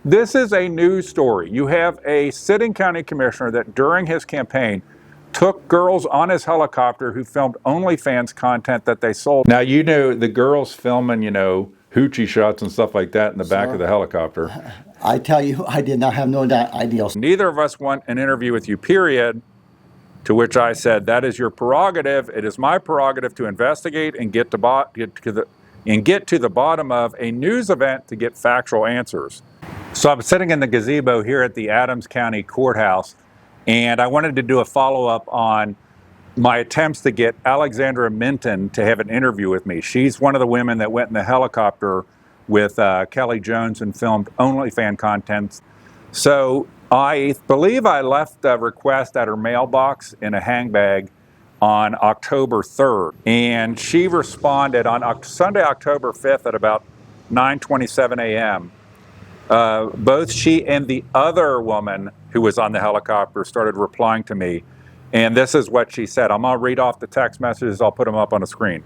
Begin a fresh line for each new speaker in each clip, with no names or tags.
This is a news story. You have a sitting county commissioner that during his campaign took girls on his helicopter who filmed OnlyFans content that they sold. Now, you know, the girls filming, hoochie shots and stuff like that in the back of the helicopter.
I tell you, I did not have no idea.
Neither of us want an interview with you, period. To which I said, that is your prerogative. It is my prerogative to investigate and get to the bottom of a news event to get factual answers. So I'm sitting in the gazebo here at the Adams County Courthouse, and I wanted to do a follow-up on my attempts to get Alexandra Minton to have an interview with me. She's one of the women that went in the helicopter with Kelly Jones and filmed OnlyFans content. So I believe I left a request at her mailbox in a handbag on October 3rd, and she responded on Sunday, October 5th at about 9:27 a.m. Both she and the other woman who was on the helicopter started replying to me, and this is what she said. I'm going to read off the text messages. I'll put them up on the screen.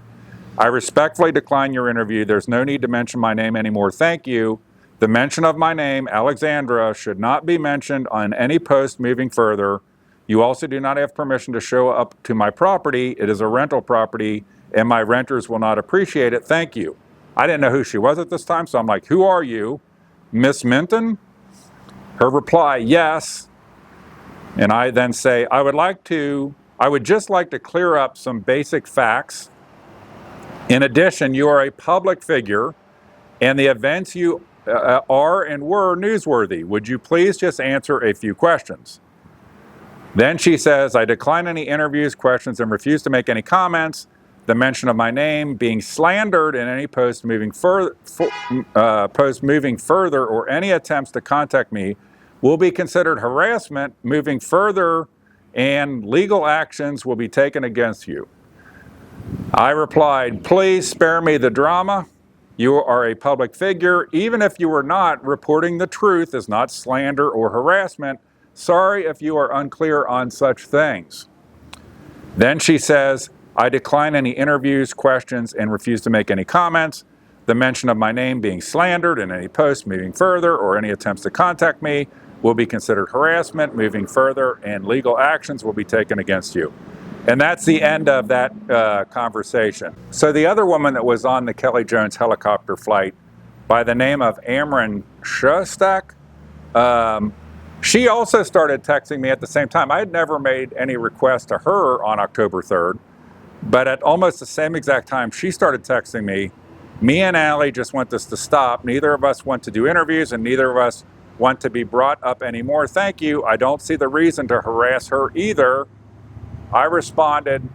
I respectfully decline your interview. There's no need to mention my name anymore. Thank you. The mention of my name, Alexandra, should not be mentioned on any post moving further. You also do not have permission to show up to my property. It is a rental property, and my renters will not appreciate it. Thank you. I didn't know who she was at this time, so I'm like, who are you? Miss Minton? Her reply, yes. And I then say, I would just like to clear up some basic facts. In addition, you are a public figure, and the events you are and were newsworthy. Would you please just answer a few questions? Then she says, I decline any interviews, questions, and refuse to make any comments. The mention of my name being slandered in any post moving further or any attempts to contact me will be considered harassment moving further, and legal actions will be taken against you. I replied, please spare me the drama. You are a public figure. Even if you were not, reporting the truth is not slander or harassment. Sorry if you are unclear on such things. Then she says, I decline any interviews, questions, and refuse to make any comments. The mention of my name being slandered in any post moving further or any attempts to contact me will be considered harassment moving further, and legal actions will be taken against you. And that's the end of that conversation. So the other woman that was on the Kelly Jones helicopter flight by the name of Amron she also started texting me at the same time. I had never made any request to her on October 3rd, but at almost the same exact time, she started texting me. Me and Allie just want this to stop. Neither of us want to do interviews, and neither of us want to be brought up anymore. Thank you. I don't see the reason to harass her either. I responded,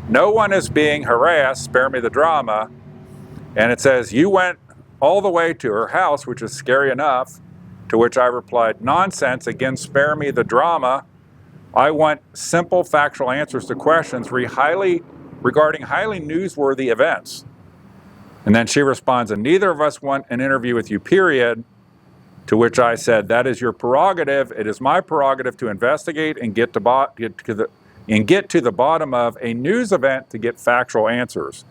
no one is being harassed, spare me the drama. And it says, you went all the way to her house, which is scary enough. To which I replied, nonsense, again, spare me the drama. I want simple factual answers to questions regarding highly newsworthy events. And then she responds, and neither of us want an interview with you, period. To which I said, that is your prerogative. It is my prerogative to investigate and get to the bottom of a news event to get factual answers.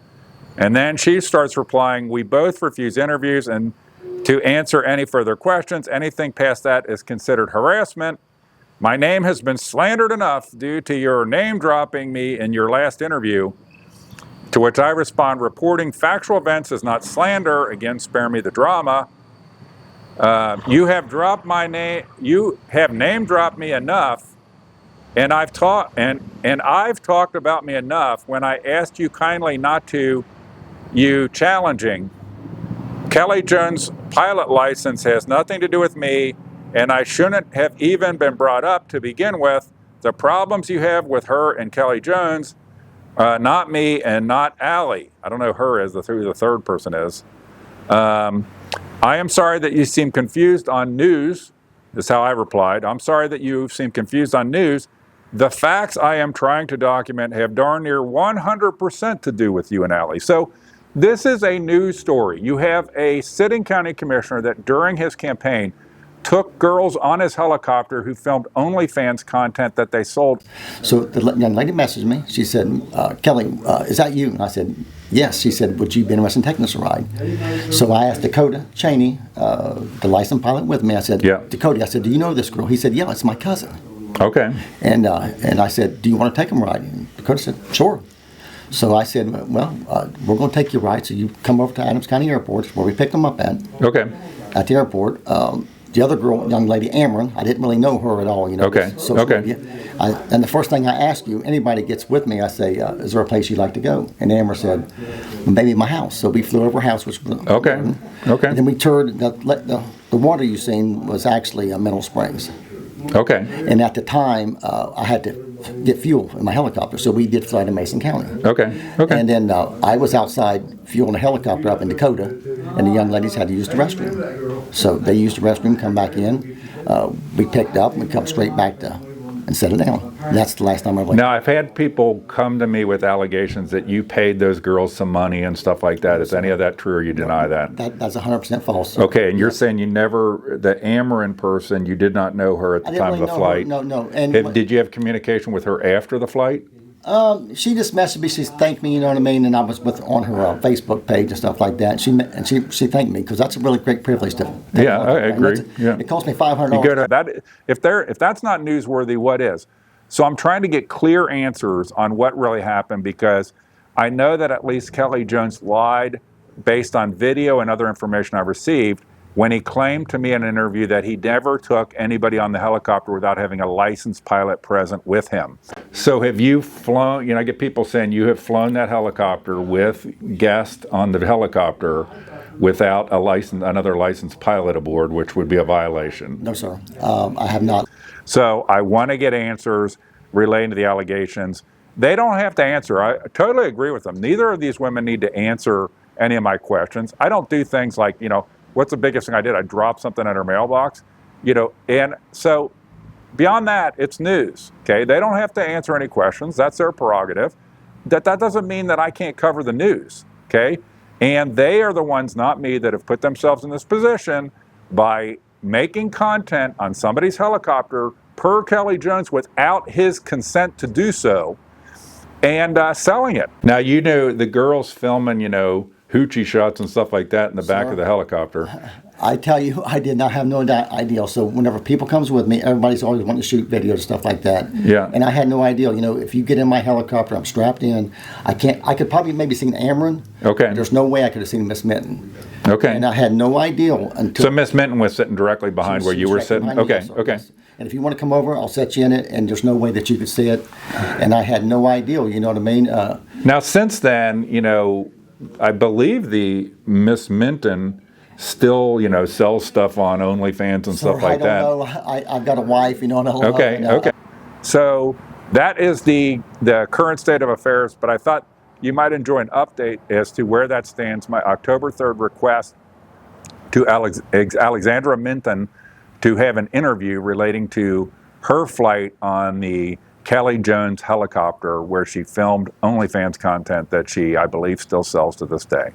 And then she starts replying, we both refuse interviews and to answer any further questions. Anything past that is considered harassment. My name has been slandered enough due to your name dropping me in your last interview. To which I respond, reporting factual events is not slander. Again, spare me the drama. You have dropped my name. You have name dropped me enough. And I've talked about me enough when I asked you kindly not to, you challenging. Kelly Jones' pilot license has nothing to do with me, and I shouldn't have even been brought up to begin with. The problems you have with her and Kelly Jones, not me and not Allie. I don't know who the third person is. I am sorry that you seem confused on news, is how I replied. I'm sorry that you seem confused on news. The facts I am trying to document have darn near 100% to do with you and Allie. So this is a news story. You have a sitting county commissioner that during his campaign took girls on his helicopter who filmed OnlyFans content that they sold.
So the young lady messaged me. She said, Kelly, is that you? And I said, yes. She said, would you be interested in taking us a ride? So I asked Dakota Cheney, the licensed pilot with me. I said,
Yeah.
Dakota, I said, do you know this girl? He said, yeah, it's my cousin.
Okay.
And I said, do you want to take him a ride? And Dakota said, sure. So I said, well, we're going to take you a ride. So you come over to Adams County Airport, where we picked them up
Okay.
at the airport. The other girl, young lady, Amron, I didn't really know her at all, you know.
Okay.
social
Okay.
media. And the first thing I ask you, anybody gets with me, I say, is there a place you'd like to go? And Amron said, maybe my house. So we flew over her house, which was
Okay. Okay.
And then we toured, the water you seen was actually Mineral Springs.
Okay.
And at the time, I had to get fuel in my helicopter, so we did fly to Mason County.
Okay. Okay.
And then I was outside fueling a helicopter up in Dakota, and the young ladies had to use the restroom. So they used the restroom, come back in. We picked up, and we come straight back to and set it down. And that's the last time I went.
Now, I've had people come to me with allegations that you paid those girls some money and stuff like that. Is any of that true, or you deny that?
That's 100% false.
Okay, and you're saying you never, the Amron person, you did not know her at the
I didn't
time of
really
the
know
flight?
her. No. And
Did you have communication with her after the flight?
she just messaged me. She thanked me, you know what I mean. And I was on her Facebook page and stuff like that. And she thanked me because that's a really great privilege to.
Yeah, I agree. Yeah.
It cost me $500.
You go to that. If that's not newsworthy, what is? So I'm trying to get clear answers on what really happened, because I know that at least Kelly Jones lied based on video and other information I received when he claimed to me in an interview that he never took anybody on the helicopter without having a licensed pilot present with him. So have you flown, you know, I get people saying you have flown that helicopter with guests on the helicopter without another licensed pilot aboard, which would be a violation.
No, sir. I have not.
So I want to get answers relating to the allegations. They don't have to answer. I totally agree with them. Neither of these women need to answer any of my questions. I don't do things like, you know, what's the biggest thing I did? I dropped something in her mailbox, you know, and so beyond that, it's news, okay? They don't have to answer any questions. That's their prerogative. That doesn't mean that I can't cover the news, okay? And they are the ones, not me, that have put themselves in this position by making content on somebody's helicopter per Kelly Jones without his consent to do so, and selling it. Now, you know, the girls filming, you know, hoochie shots and stuff like that in the back of the helicopter.
I tell you, I did not have no idea. So whenever people comes with me, everybody's always wanting to shoot videos and stuff like that.
Yeah.
And I had no idea. You know, if you get in my helicopter, I'm strapped in. I could probably maybe seen Amron.
Okay.
There's no way I could have seen Miss Minton.
Okay.
And I had no idea until.
So Miss Minton was sitting directly behind where you were sitting?
behind me,
Okay,
yes, sir,
okay.
yes. And if you want to come over, I'll set you in it, and there's no way that you could see it. And I had no idea, you know what I mean?
Now, since then, you know, I believe the Miss Minton still, you know, sells stuff on OnlyFans and stuff like that.
I don't know. I've got a wife, you know, and I love
Okay,
her,
okay. So that is the current state of affairs, but I thought you might enjoy an update as to where that stands. My October 3rd request to Alexandra Minton to have an interview relating to her flight on the Kelly Jones helicopter, where she filmed OnlyFans content that she, I believe, still sells to this day.